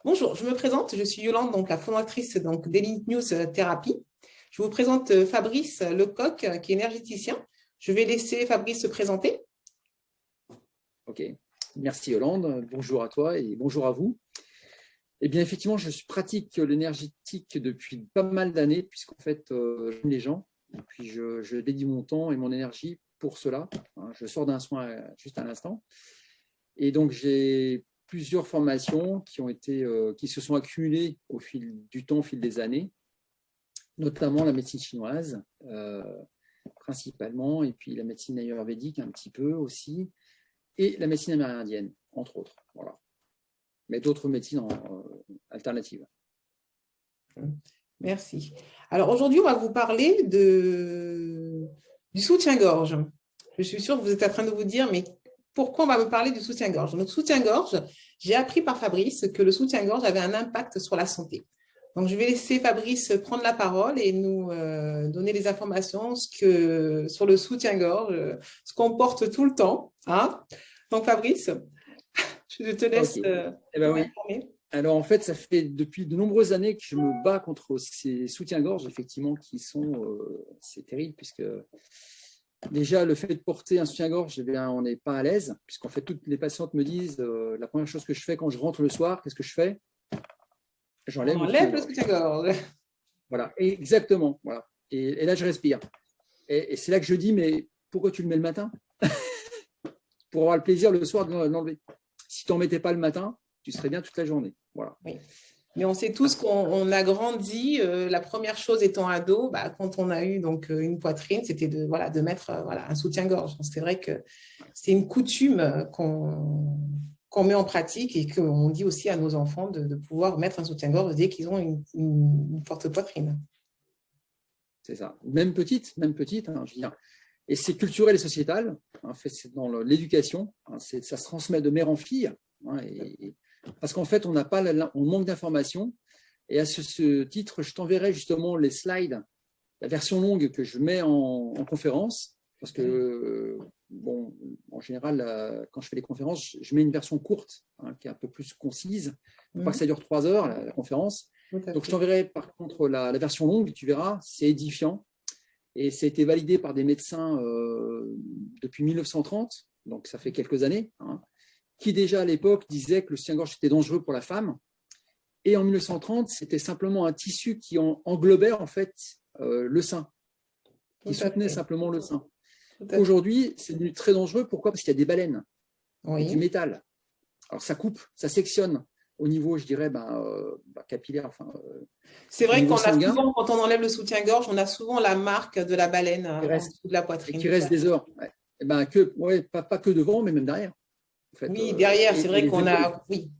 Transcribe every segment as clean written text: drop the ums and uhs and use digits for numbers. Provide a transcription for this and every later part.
Bonjour, je me présente, je suis Yolande, donc la fondatrice d'Elite News Thérapie. Je vous présente Fabrice Lecoq, qui est énergéticien. Je vais laisser Fabrice se présenter. Ok, merci Yolande, bonjour à toi et bonjour à vous. Eh bien, effectivement, je pratique l'énergétique depuis pas mal d'années, puisqu'en fait, j'aime les gens, et puis je dédie mon temps et mon énergie pour cela. Je sors d'un soin juste à l'instant. Et donc, j'ai plusieurs formations qui se sont accumulées au fil du temps, au fil des années, notamment la médecine chinoise, principalement, et puis la médecine ayurvédique un petit peu aussi, et la médecine amérindienne, entre autres. Voilà. Mais d'autres médecines alternatives. Merci. Alors aujourd'hui, on va vous parler du soutien-gorge. Je suis sûre que vous êtes en train de vous dire, mais pourquoi on va me parler du soutien-gorge? Donc, soutien-gorge, j'ai appris par Fabrice que le soutien-gorge avait un impact sur la santé. Donc, je vais laisser Fabrice prendre la parole et nous donner les informations sur le soutien-gorge, ce qu'on porte tout le temps. Hein. Donc, Fabrice, je te laisse Ok. Eh ben oui. informer. Alors en fait, ça fait depuis de nombreuses années que je me bats contre ces soutiens-gorge, effectivement, c'est terrible, puisque déjà le fait de porter un soutien-gorge, eh bien, on n'est pas à l'aise, puisqu'en fait toutes les patientes me disent, la première chose que je fais quand je rentre le soir, qu'est-ce que je fais? On J'enlève mon enlève le soutien-gorge. soutien-gorge. Voilà, et exactement. Voilà. Et là, je respire. Et c'est là que je dis, mais pourquoi tu le mets le matin? Pour avoir le plaisir le soir de l'enlever. Si tu n'en mettais pas le matin, tu serais bien toute la journée. Voilà. Oui. Mais on sait tous qu'on a grandi, la première chose étant ado, quand on a eu donc une poitrine, c'était de mettre un soutien-gorge. C'est vrai que c'est une coutume qu'on met en pratique et qu'on dit aussi à nos enfants de pouvoir mettre un soutien-gorge dès qu'ils ont une forte poitrine. C'est ça. Même petite, hein, je veux dire. Et c'est culturel et sociétal. En fait, c'est dans l'éducation. Hein, ça se transmet de mère en fille. Hein, parce qu'en fait, on manque d'informations. Et à ce titre, je t'enverrai justement les slides, la version longue que je mets en conférence. Parce que, bon, en général, quand je fais les conférences, je mets une version courte, hein, qui est un peu plus concise. Il ne faut pas que ça dure 3 heures, la conférence. Donc, je t'enverrai par contre la version longue, tu verras, c'est édifiant. Et ça a été validé par des médecins depuis 1930, donc ça fait quelques années, hein, qui déjà à l'époque disaient que le soutien-gorge était dangereux pour la femme. Et en 1930, c'était simplement un tissu qui englobait en fait le sein, qui soutenait simplement le sein. Aujourd'hui, c'est devenu très dangereux. Pourquoi? Parce qu'il y a des baleines, il y a du métal. Alors ça coupe, ça sectionne au niveau, je dirais, capillaire. Enfin, c'est vrai qu'on a souvent, quand on enlève le soutien-gorge, on a souvent la marque de la baleine en dessous de la poitrine. Et qui reste des heures. Ouais. Et ben pas que devant, mais même derrière. En fait, oui, derrière, c'est vrai qu'on a… Oui,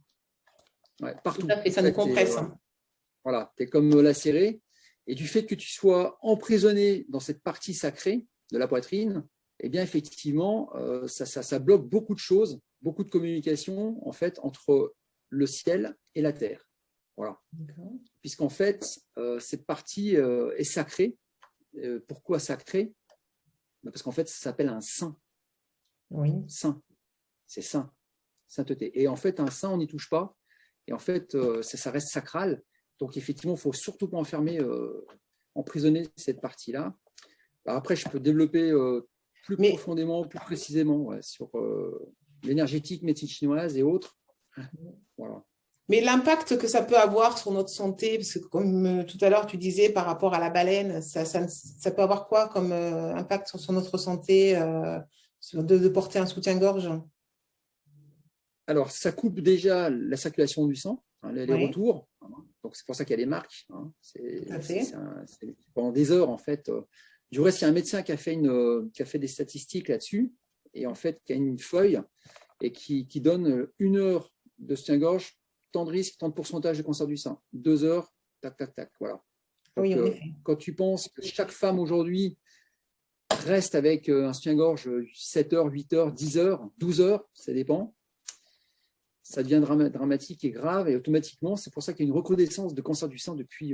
ouais, partout. tout à fait, ça nous compresse. Voilà, tu es comme lacéré. Et du fait que tu sois emprisonné dans cette partie sacrée de la poitrine, eh bien, effectivement, ça bloque beaucoup de choses, beaucoup de communication, en fait, entre le ciel et la terre. Voilà. Puisqu'en fait, cette partie est sacrée. Pourquoi sacrée? Parce qu'en fait, ça s'appelle un saint. Oui. Saint. C'est saint. Sainteté. Et en fait, un saint, on n'y touche pas. Et en fait, ça reste sacral. Donc, effectivement, il ne faut surtout pas enfermer, emprisonner cette partie-là. Alors après, je peux développer plus profondément, plus précisément sur l'énergétique, médecine chinoise et autres. Voilà. Mais l'impact que ça peut avoir sur notre santé, parce que comme tout à l'heure tu disais par rapport à la baleine, ça peut avoir quoi comme impact sur notre santé de porter un soutien-gorge? Alors, ça coupe déjà la circulation du sang, hein, les retours. Donc, c'est pour ça qu'il y a des marques. Hein. C'est pendant des heures, en fait. Du reste, il y a un médecin qui a fait des statistiques là-dessus, et en fait, qui a une feuille et qui donne 1 heure de soutien-gorge, tant de risque, tant de pourcentage de cancer du sein. 2 heures, tac, tac, tac. Voilà. Donc, quand tu penses que chaque femme aujourd'hui reste avec un soutien-gorge 7 heures, 8 heures, 10 heures, 12 heures, ça dépend, ça devient dramatique et grave, et automatiquement, c'est pour ça qu'il y a une recrudescence de cancer du sein depuis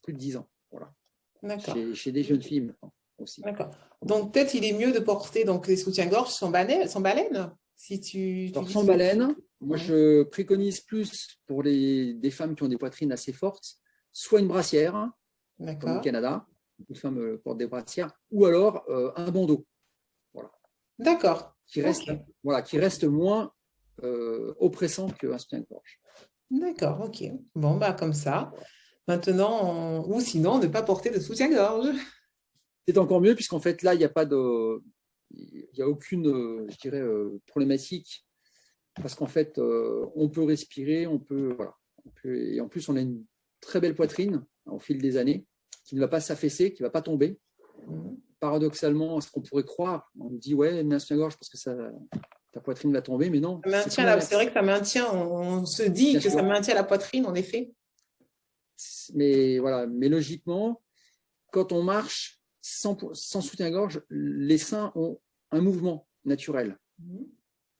plus de 10 ans. Voilà. Chez des jeunes filles maintenant aussi. D'accord. Donc, peut-être il est mieux de porter donc, les soutiens-gorge sans baleine. Sans baleine, Moi, je préconise plus pour des femmes qui ont des poitrines assez fortes, soit une brassière, comme au Canada, les femmes portent des brassières, ou alors un bandeau. Voilà. D'accord. Qui reste moins oppressant qu'un soutien-gorge. D'accord, ok. Bon, bah comme ça. Maintenant, ou sinon, ne pas porter de soutien-gorge. C'est encore mieux, puisqu'en fait, là, il n'y a pas aucune, je dirais, problématique, parce qu'en fait, on peut respirer, et en plus, on a une très belle poitrine au fil des années, qui ne va pas s'affaisser, qui ne va pas tomber. Paradoxalement, ce qu'on pourrait croire, on me dit, ouais, mets un soutien-gorge parce que ta poitrine va tomber, mais non. C'est vrai que ça maintient, on se dit Bien que sûr. ça maintient la poitrine, en effet. Mais logiquement, quand on marche sans soutien-gorge, les seins ont un mouvement naturel,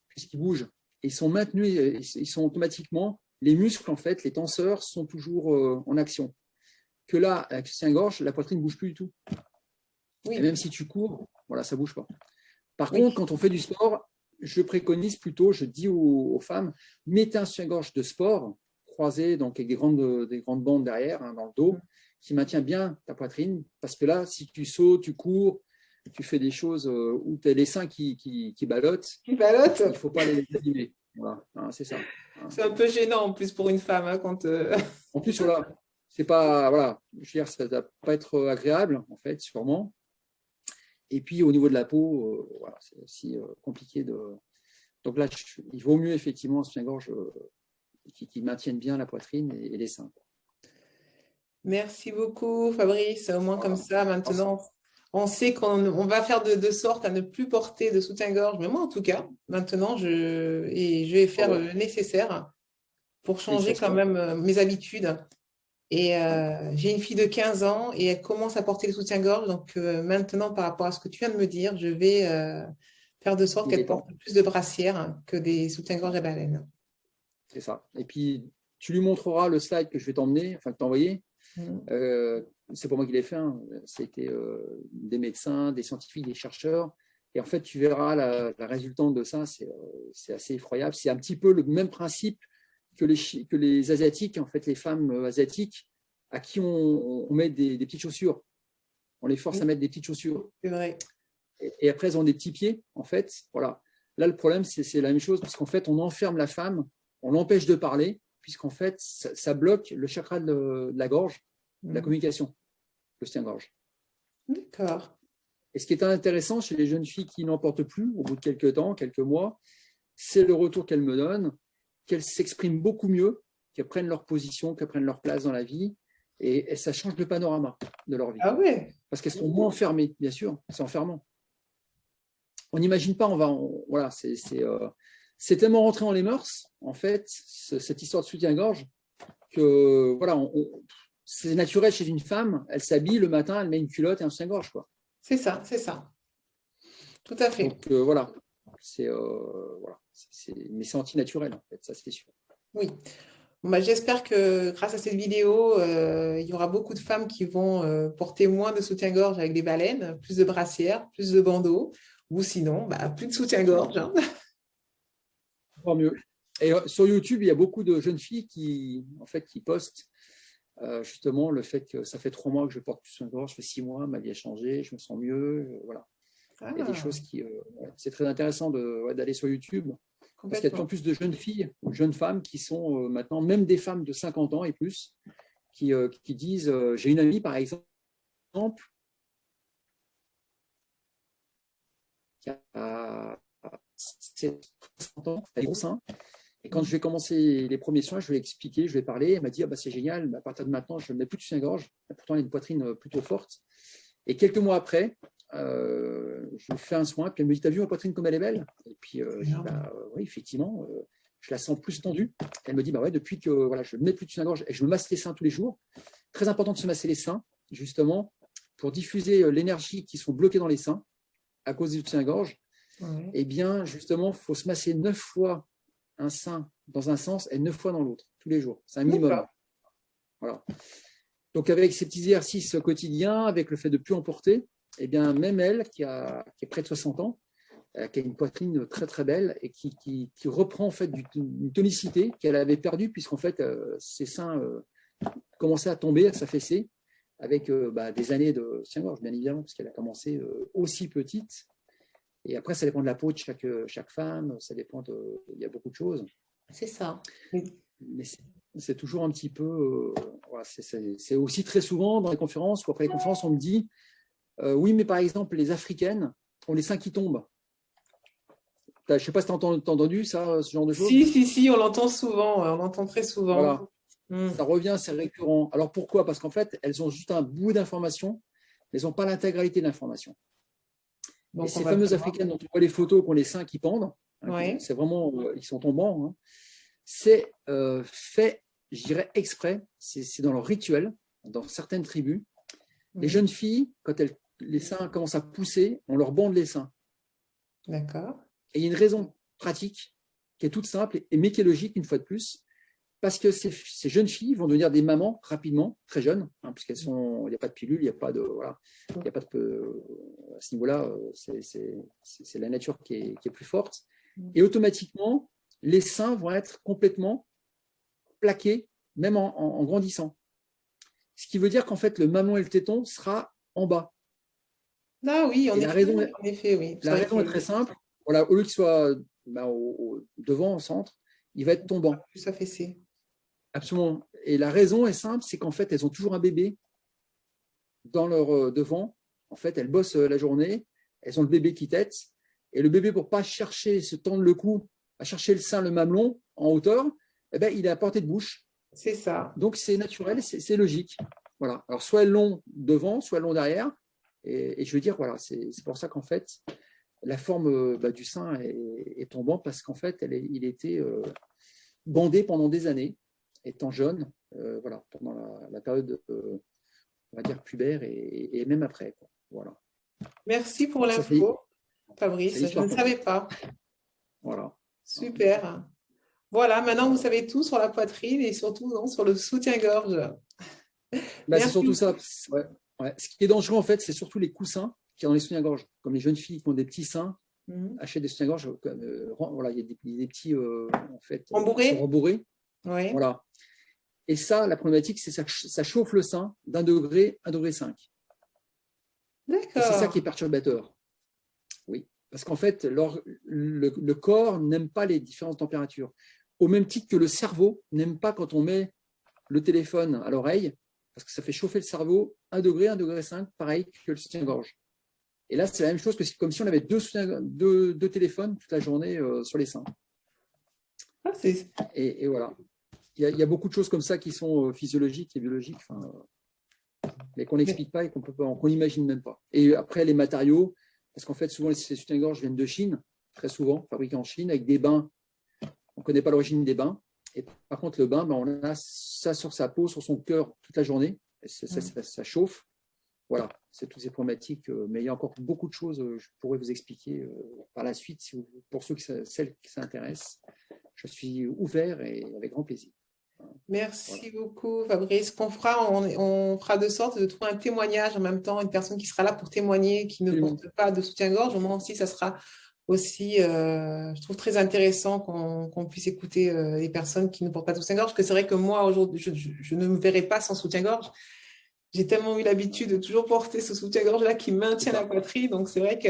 puisqu'ils bougent. Et ils sont maintenus, ils sont automatiquement, les muscles, en fait, les tenseurs sont toujours en action. Que là, avec le soutien-gorge, la poitrine ne bouge plus du tout. Oui. Et même si tu cours, voilà, ça ne bouge pas. Par contre, quand on fait du sport, je préconise plutôt, je dis aux femmes, mettez un soutien-gorge de sport, croisé, donc avec des grandes bandes derrière, dans le dos, qui maintient bien ta poitrine, parce que là, si tu sautes, tu cours, tu fais des choses où tu as les seins qui ballottent, il ne faut pas les abîmer. Voilà, c'est ça. C'est un peu gênant en plus pour une femme. Quand En plus, voilà, c'est pas, voilà, je veux dire, ça ne va pas être agréable, en fait, sûrement. Et puis, au niveau de la peau, voilà, c'est aussi compliqué de… Donc là, il vaut mieux, effectivement, un soutien-gorge qui maintienne bien la poitrine et les seins. Merci beaucoup, Fabrice. Au moins, comme ça, maintenant, on sait qu'on va faire de sorte à ne plus porter de soutien-gorge. Mais moi, en tout cas, maintenant, je vais faire le nécessaire pour changer quand même mes habitudes. Et j'ai une fille de 15 ans et elle commence à porter le soutien-gorge. Donc maintenant, par rapport à ce que tu viens de me dire, je vais faire de sorte qu'elle porte plus de brassières que des soutiens-gorge à baleine. C'est ça. Et puis, tu lui montreras le slide que je vais t'envoyer. C'est pas moi qui l'ai fait. C'était des médecins, des scientifiques, des chercheurs. Et en fait, tu verras la résultante de ça. C'est assez effroyable. C'est un petit peu le même principe que les Asiatiques, en fait, les femmes asiatiques, à qui on met des petites chaussures. On les force à mettre des petites chaussures. C'est vrai. Et après, elles ont des petits pieds, en fait. Voilà. Là, le problème, c'est la même chose, parce qu'en fait, on enferme la femme, on l'empêche de parler, puisqu'en fait, ça bloque le chakra de la gorge, de la communication, le soutien-gorge. D'accord. Et ce qui est intéressant chez les jeunes filles qui n'en portent plus, au bout de quelques temps, quelques mois, c'est le retour qu'elles me donnent, qu'elles s'expriment beaucoup mieux, qu'elles prennent leur position, qu'elles prennent leur place dans la vie, et ça change le panorama de leur vie. Ah ouais. Parce qu'elles sont moins enfermées, bien sûr, c'est enfermant. On n'imagine pas, voilà, c'est tellement rentré dans les mœurs, en fait, cette histoire de soutien-gorge, que voilà, c'est naturel chez une femme, elle s'habille le matin, elle met une culotte et un soutien-gorge, quoi. C'est ça, c'est ça. Tout à fait. Donc voilà, mais c'est anti-naturel, en fait, ça c'est sûr. Oui. Bon, bah, j'espère que grâce à cette vidéo, il y aura beaucoup de femmes qui vont porter moins de soutien-gorge avec des baleines, plus de brassières, plus de bandeaux, ou sinon, bah, plus de soutien-gorge. Hein. Encore mieux. Et sur YouTube, il y a beaucoup de jeunes filles qui postent justement le fait que ça fait 3 mois que je porte plus soutien-gorge, ça fait 6 mois, ma vie a changé, je me sens mieux. Voilà. Il y a des choses qui… c'est très intéressant d'aller sur YouTube. Parce qu'il y a de plus en plus de jeunes filles, jeunes femmes qui sont maintenant, même des femmes de 50 ans et plus, qui disent j'ai une amie par exemple qui a 60 ans, elle a des gros seins. Et quand je vais commencer les premiers soins, je vais expliquer, je vais parler. Elle m'a dit c'est génial, à partir de maintenant, je ne mets plus de soutien-gorge. Pourtant, elle a une poitrine plutôt forte. Et quelques mois après, je fais un soin, puis elle me dit t'as vu ma poitrine comme elle est belle? Et puis je dis oui, effectivement, je la sens plus tendue. Elle me dit ouais, depuis que voilà, je ne mets plus de soutien-gorge et je me masse les seins tous les jours. Très important de se masser les seins, justement, pour diffuser l'énergie qui sont bloquées dans les seins à cause du soutien-gorge. Ouais. Et bien, justement, il faut se masser 9 fois un sein dans un sens et 9 fois dans l'autre, tous les jours. C'est un minimum. Voilà. Donc, avec ces petits exercices quotidiens, avec le fait de ne plus en porter, eh bien, même elle, qui est près de 60 ans, qui a une poitrine très très belle et qui reprend en fait une tonicité qu'elle avait perdue puisqu'en fait ses seins commençaient à tomber, à s'affaisser avec des années de soutien-gorge bien évidemment parce qu'elle a commencé aussi petite. Et après, ça dépend de la peau de chaque femme, ça dépend il y a beaucoup de choses. C'est ça. Mais c'est toujours un petit peu, voilà, c'est aussi très souvent dans les conférences ou après les conférences, on me dit, oui, mais par exemple, les Africaines ont les seins qui tombent. Je ne sais pas si tu as entendu ça, ce genre de choses. Si, on l'entend souvent, on l'entend très souvent. Voilà. Ça revient, c'est récurrent. Alors pourquoi? Parce qu'en fait, elles ont juste un bout d'information, mais elles n'ont pas l'intégralité de l'information. Et ces fameuses Africaines dont on voit les photos qui ont les seins qui pendent, c'est vraiment, ils sont tombants, c'est fait, je dirais, exprès, c'est dans leur rituel, dans certaines tribus. Les jeunes filles, quand les seins commencent à pousser, on leur bande les seins. D'accord. Et il y a une raison pratique qui est toute simple, mais qui est logique une fois de plus, parce que ces jeunes filles vont devenir des mamans rapidement, très jeunes, puisqu'elles sont, il n'y a pas de pilule, il n'y a pas de, voilà, il n'y a pas de, à ce niveau-là, c'est la nature qui est plus forte. Et automatiquement, les seins vont être complètement plaqués, même en grandissant. Ce qui veut dire qu'en fait, le mamelon et le téton sera en bas. Ah oui, en effet, oui. La raison est très simple. Voilà, au lieu qu'il soit devant, au centre, il va être tombant. Plus affaissé. Absolument. Et la raison est simple, c'est qu'en fait, elles ont toujours un bébé dans leur devant. En fait, elles bossent la journée, elles ont le bébé qui tète. Et le bébé, pour ne pas chercher, se tendre le cou, à chercher le sein, le mamelon en hauteur, eh ben, il est à portée de bouche. C'est ça. Donc, c'est naturel, c'est logique. Voilà. Alors, soit elles l'ont devant, soit elles l'ont derrière. Et je veux dire, voilà, c'est pour ça qu'en fait, la forme du sein est tombante parce qu'en fait, il était bandé pendant des années, étant jeune, voilà, pendant la période, on va dire, pubère et même après. Quoi. Voilà. Merci pour l'info, Fabrice. Je ne savais pas. Voilà. Super. Voilà, maintenant vous savez tout sur la poitrine et surtout sur le soutien-gorge. C'est surtout ça. Ouais. Ouais. Ce qui est dangereux, en fait, c'est surtout les coussins qui ont les soutiens-gorge. Comme les jeunes filles qui ont des petits seins, achètent des soutiens-gorge. Voilà, il y a des petits, en fait, rembourrés. Ouais. Voilà. Et ça, la problématique, c'est que ça chauffe le sein d'1 degré, 1,5 degré. D'accord. Et c'est ça qui est perturbateur. Oui. Parce qu'en fait, le corps n'aime pas les différentes températures. Au même titre que le cerveau n'aime pas quand on met le téléphone à l'oreille, parce que ça fait chauffer le cerveau 1 degré, 1,5 degré, pareil que le soutien-gorge. Et là, c'est la même chose que comme si on avait deux téléphones toute la journée sur les seins. Et voilà. Il y a beaucoup de choses comme ça qui sont physiologiques et biologiques, mais qu'on n'explique pas et qu'on n'imagine même pas. Et après, les matériaux, parce qu'en fait, souvent, ces soutiens-gorge viennent de Chine, très souvent, fabriqués en Chine, avec des bains. On ne connaît pas l'origine des bains. Et par contre, le bain, on a ça sur sa peau, sur son cœur toute la journée. Et ça chauffe. Voilà, c'est toutes ces problématiques. Mais il y a encore beaucoup de choses, je pourrais vous expliquer par la suite, pour celles qui s'intéressent. Je suis ouvert et avec grand plaisir. Merci beaucoup, Fabrice. On fera de sorte de trouver un témoignage en même temps, une personne qui sera là pour témoigner, qui ne porte pas de soutien-gorge. Au moins aussi, ça sera aussi, je trouve très intéressant qu'on puisse écouter les personnes qui ne portent pas de soutien-gorge, parce que c'est vrai que moi, aujourd'hui, je ne me verrai pas sans soutien-gorge. J'ai tellement eu l'habitude de toujours porter ce soutien-gorge-là qui maintient la poitrine. Donc, c'est vrai que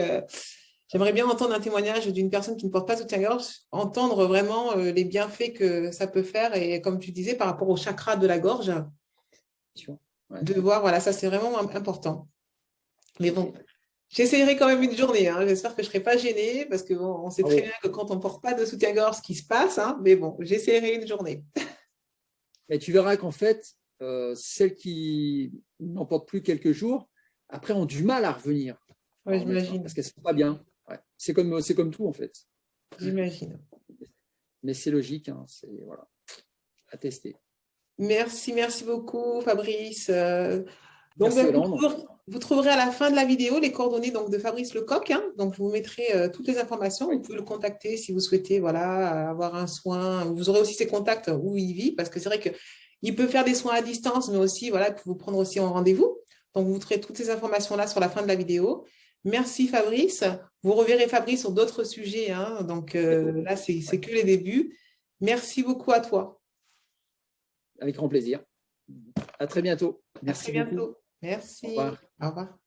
j'aimerais bien entendre un témoignage d'une personne qui ne porte pas de soutien-gorge, entendre vraiment les bienfaits que ça peut faire. Et comme tu disais, par rapport au chakra de la gorge, de voir, voilà, ça, c'est vraiment important. Mais bon, j'essaierai quand même une journée. J'espère que je ne serai pas gênée parce qu'on sait très bien que quand on ne porte pas de soutien-gorge, ce qui se passe. Mais bon, j'essaierai une journée. Mais tu verras qu'en fait, celles qui n'en portent plus quelques jours, après, ont du mal à revenir. Ouais, j'imagine. Parce qu'elles ne sont pas bien. Ouais. C'est comme tout, en fait. J'imagine. Mais c'est logique, c'est voilà, à tester. Merci beaucoup, Fabrice. Donc, Merci, vous trouverez à la fin de la vidéo les coordonnées de Fabrice Lecoq. Donc, je vous mettrai toutes les informations. Vous pouvez le contacter si vous souhaitez avoir un soin. Vous aurez aussi ses contacts où il vit, parce que c'est vrai qu'il peut faire des soins à distance, mais aussi, il peut vous prendre aussi en rendez-vous. Donc, vous trouverez toutes ces informations-là sur la fin de la vidéo. Merci Fabrice. Vous reverrez Fabrice sur d'autres sujets, hein. Donc là, c'est que les débuts. Merci beaucoup à toi. Avec grand plaisir. À très bientôt. À très Merci beaucoup. bientôt. Merci. Au revoir. Au revoir.